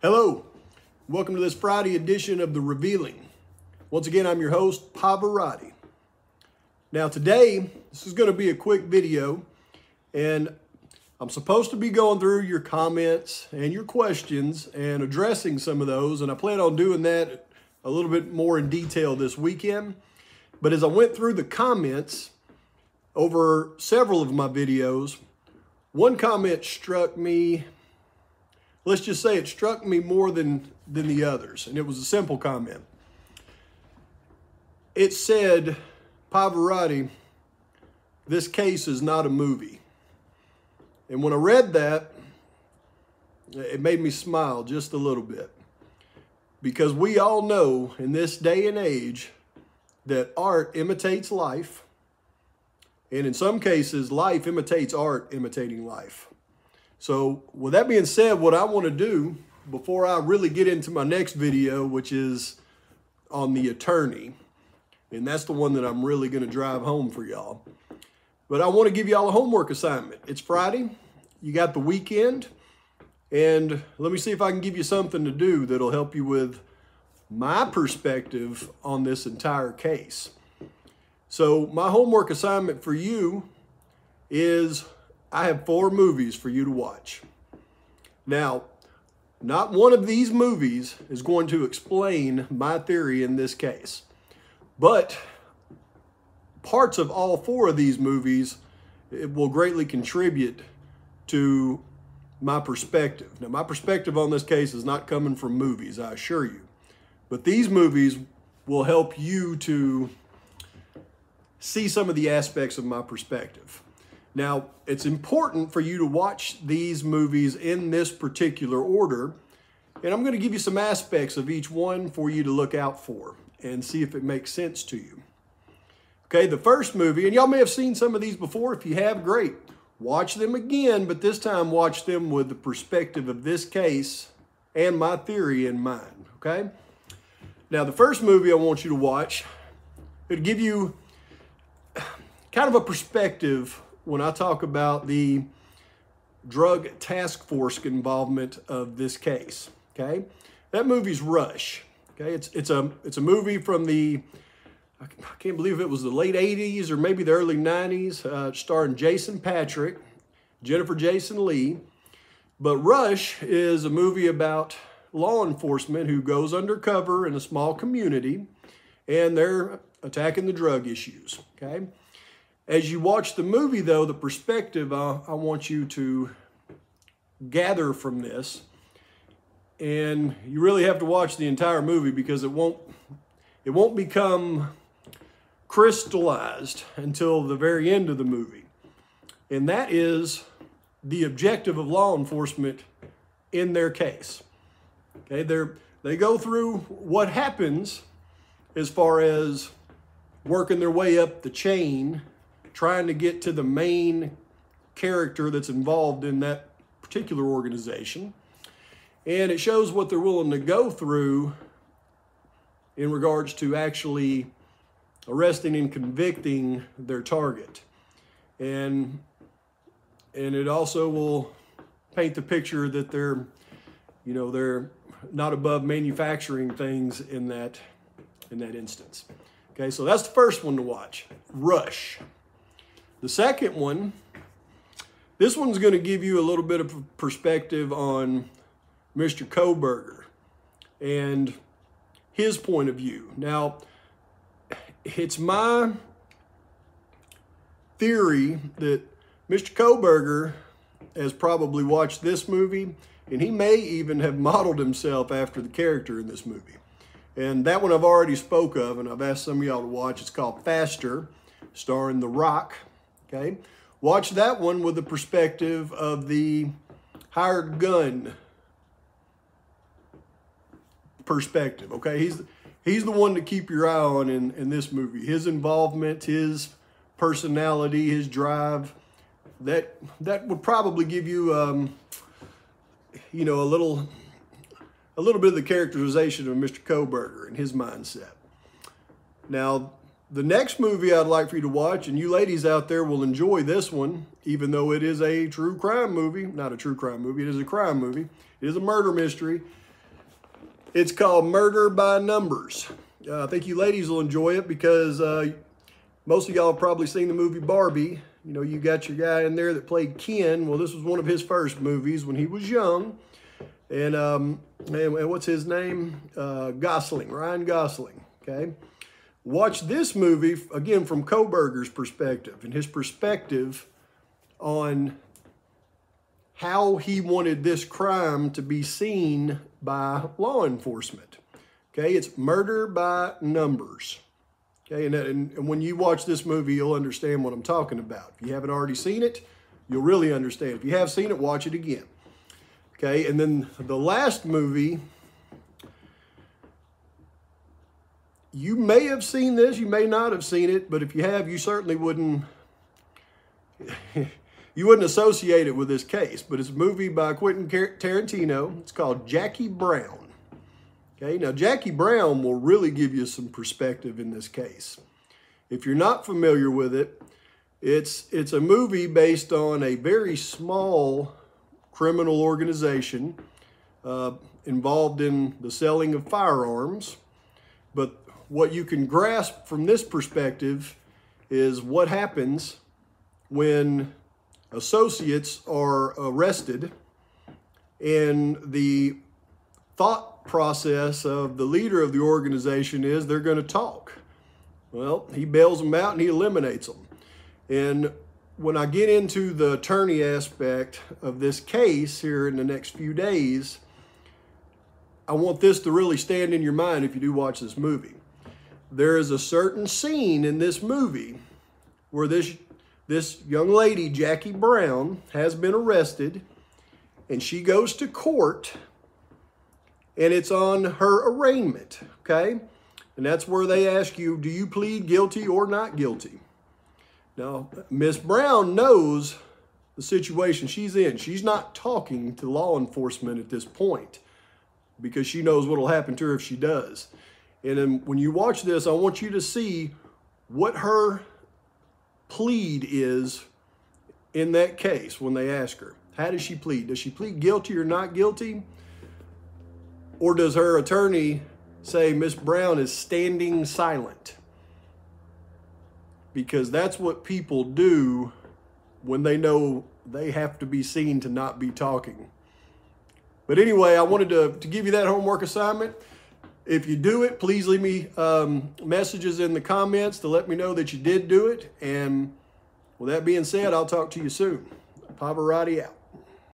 Hello, welcome to this Friday edition of The Revealing. Once again, I'm your host, Pavarotti. Now today, this is going to be a quick video, and I'm supposed to be going through your comments and your questions and addressing some of those, and I plan on doing that a little bit more in detail this weekend. But as I went through the comments over several of my videos, one comment struck me. Let's just say it struck me more than the others, and it was a simple comment. It said, Pavarotti, this case is not a movie. And when I read that, it made me smile just a little bit. Because we all know in this day and age that art imitates life, and in some cases, life imitates art imitating life. So with that being said, what I want to do before I really get into my next video, which is on the attorney, and that's the one that I'm really going to drive home for y'all. But I want to give y'all a homework assignment. It's Friday, you got the weekend, and let me see if I can give you something to do that'll help you with my perspective on this entire case. So my homework assignment for you is I have 4 movies for you to watch. Now, not one of these movies is going to explain my theory in this case, but parts of all 4 of these movies will greatly contribute to my perspective. Now, my perspective on this case is not coming from movies, I assure you, but these movies will help you to see some of the aspects of my perspective. Now, it's important for you to watch these movies in this particular order, and I'm going to give you some aspects of each one for you to look out for and see if it makes sense to you. Okay, the first movie, and y'all may have seen some of these before. If you have, great. Watch them again, but this time watch them with the perspective of this case and my theory in mind, okay? Now, the first movie I want you to watch, it'll give you kind of a perspective when I talk about the drug task force involvement of this case, okay? That movie's Rush, okay? It's a movie from the, I can't believe it was the late 80s or maybe the early 90s, starring Jason Patric, Jennifer Jason Leigh. But Rush is a movie about law enforcement who goes undercover in a small community, and they're attacking the drug issues, okay? As you watch the movie, though, the perspective I want you to gather from this, and you really have to watch the entire movie because it won't become crystallized until the very end of the movie. And that is the objective of law enforcement in their case. Okay, they go through what happens as far as working their way up the chain, trying to get to the main character that's involved in that particular organization. And it shows what they're willing to go through in regards to actually arresting and convicting their target. And it also will paint the picture that they're not above manufacturing things in that instance. Okay, so that's the first one to watch, Rush. The second one, this one's going to give you a little bit of perspective on Mr. Kohberger and his point of view. Now, it's my theory that Mr. Kohberger has probably watched this movie, and he may even have modeled himself after the character in this movie. And that one I've already spoke of, and I've asked some of y'all to watch. It's called Faster, starring The Rock. Okay, watch that one with the perspective of the hired gun perspective. Okay, he's the one to keep your eye on in this movie. His involvement, his personality, his drive, that would probably give you a little bit of the characterization of Mr. Kohberger and his mindset. Now, the next movie I'd like for you to watch, and you ladies out there will enjoy this one, even though it is a true crime movie. Not a true crime movie, it is a crime movie. It is a murder mystery. It's called Murder by Numbers. I think you ladies will enjoy it because most of y'all have probably seen the movie Barbie. You know, you got your guy in there that played Ken. Well, this was one of his first movies when he was young. And what's his name? Gosling, Ryan Gosling, okay? Watch this movie, again, from Kohberger's perspective, and his perspective on how he wanted this crime to be seen by law enforcement. Okay, it's Murder by Numbers. Okay, and when you watch this movie, you'll understand what I'm talking about. If you haven't already seen it, you'll really understand. If you have seen it, watch it again. Okay, and then the last movie, you may have seen this, you may not have seen it, but if you have, you certainly wouldn't associate it with this case. But it's a movie by Quentin Tarantino. It's called Jackie Brown. Okay, now Jackie Brown will really give you some perspective in this case. If you're not familiar with it, it's a movie based on a very small criminal organization involved in the selling of firearms. But what you can grasp from this perspective is what happens when associates are arrested, and the thought process of the leader of the organization is they're going to talk. Well, he bails them out and he eliminates them. And when I get into the attorney aspect of this case here in the next few days, I want this to really stand in your mind if you do watch this movie. There is a certain scene in this movie where this young lady, Jackie Brown, has been arrested, and she goes to court, and it's on her arraignment, okay? And that's where they ask you, do you plead guilty or not guilty? Now, Miss Brown knows the situation she's in. She's not talking to law enforcement at this point because she knows what will happen to her if she does. And then when you watch this, I want you to see what her plead is in that case when they ask her. How does she plead? Does she plead guilty or not guilty? Or does her attorney say Miss Brown is standing silent? Because that's what people do when they know they have to be seen to not be talking. But anyway, I wanted to give you that homework assignment. If you do it, please leave me messages in the comments to let me know that you did do it. And with that being said, I'll talk to you soon. Pavarotti out.